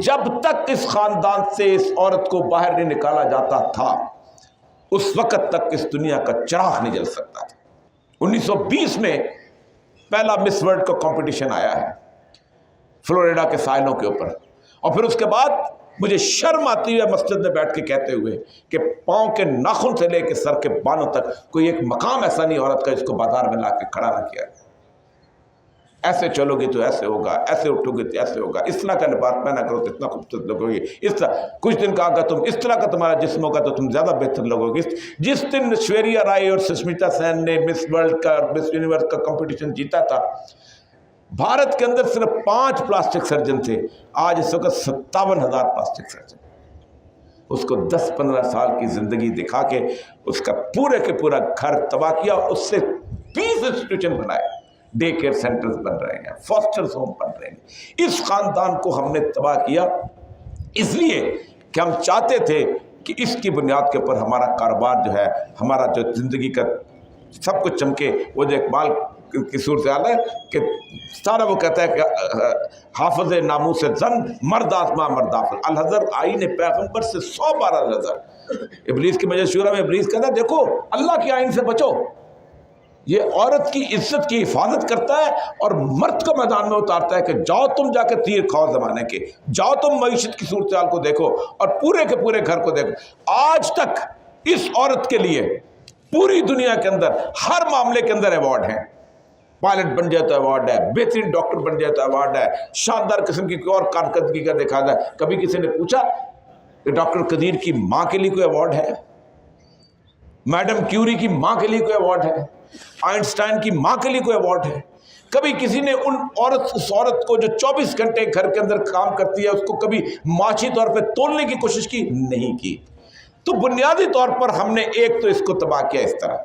جب تک اس خاندان سے اس عورت کو باہر نہیں نکالا جاتا تھا اس وقت تک اس دنیا کا چراغ نہیں جل سکتا تھا۔ 1920 میں پہلا مس ورلڈ کا کمپٹیشن آیا ہے فلوریڈا کے ساحلوں کے اوپر، اور پھر اس کے بعد مجھے شرم آتی ہے مسجد میں بیٹھ کے کہتے ہوئے کہ پاؤں کے ناخن سے لے کے سر کے بانوں تک کوئی ایک مقام ایسا نہیں عورت کا جس کو بازار میں لا کے کھڑا نہ کیا۔ ایسے چلو گی تو ایسے ہوگا، ایسے اٹھو گے تو ایسے ہوگا، اس طرح کا لباس پہنا کرو تو اتنا خوبصورت لوگو گے، اس طرح کچھ دن کا اگر تم اس طرح کا تمہارا جسم ہوگا تو تم زیادہ بہتر لوگو گے۔ جس دن شویریا رائے اور سشمیتا سین نے مس ورلڈ کا مس یونیورس کا کمپٹیشن جیتا تھا، بھارت کے اندر صرف 5 پلاسٹک سرجن تھے، آج اس وقت 57,000 پلاسٹک سرجن۔ اس کو 10-15 سال کی زندگی دکھا کے اس کا پورے کے پورا گھر تباہ کیا، اس سے 20 انسٹیٹیوشن بنائے، ڈے کیئر سینٹرز بن رہے ہیں، فاسٹرز ہوم بن رہے ہیں۔ اس خاندان کو ہم نے تباہ کیا اس لیے کہ ہم چاہتے تھے کہ اس کی بنیاد کے اوپر ہمارا کاروبار جو ہے، ہمارا جو زندگی کا سب کچھ چمکے۔ وہ جو اقبال کی صورتحال ہے کہ سارا وہ کہتا ہے کہ حافظ ناموس زن مرد آزما مرد آفر الحضر آئین پیغمبر سے 100 بار الحضر۔ ابلیس کی مجلس شورا میں ابلیس کہتا ہے دیکھو اللہ کے آئین سے بچو، یہ عورت کی عزت کی حفاظت کرتا ہے اور مرد کو میدان میں اتارتا ہے کہ جاؤ تم جا کے تیر کھاؤ زمانے کے، جاؤ تم معیشت کی صورتحال کو دیکھو اور پورے کے پورے گھر کو دیکھو۔ آج تک اس عورت کے لیے پوری دنیا کے اندر ہر معاملے کے اندر ایوارڈ ہیں، پائلٹ بن جائے تو ایوارڈ ہے، بہترین ڈاکٹر بن جائے تو ایوارڈ ہے، شاندار قسم کی کوئی اور کارکردگی کا دکھا ہے۔ کبھی کسی نے پوچھا کہ ڈاکٹر قدیر کی ماں کے لیے کوئی ایوارڈ ہے، میڈم کیوری کی ماں کے لیے کوئی ایوارڈ ہے، آئنسٹائن کی ماں کے لیے کوئی ایوارڈ ہے؟ کبھی کسی نے اس عورت کو جو 24 گھنٹے گھر کے اندر کام کرتی ہے اس کو کبھی معاشی طور پہ تولنے کی کوشش کی؟ نہیں کی۔ تو بنیادی طور پر ہم نے ایک تو اس کو تباہ کیا اس طرح۔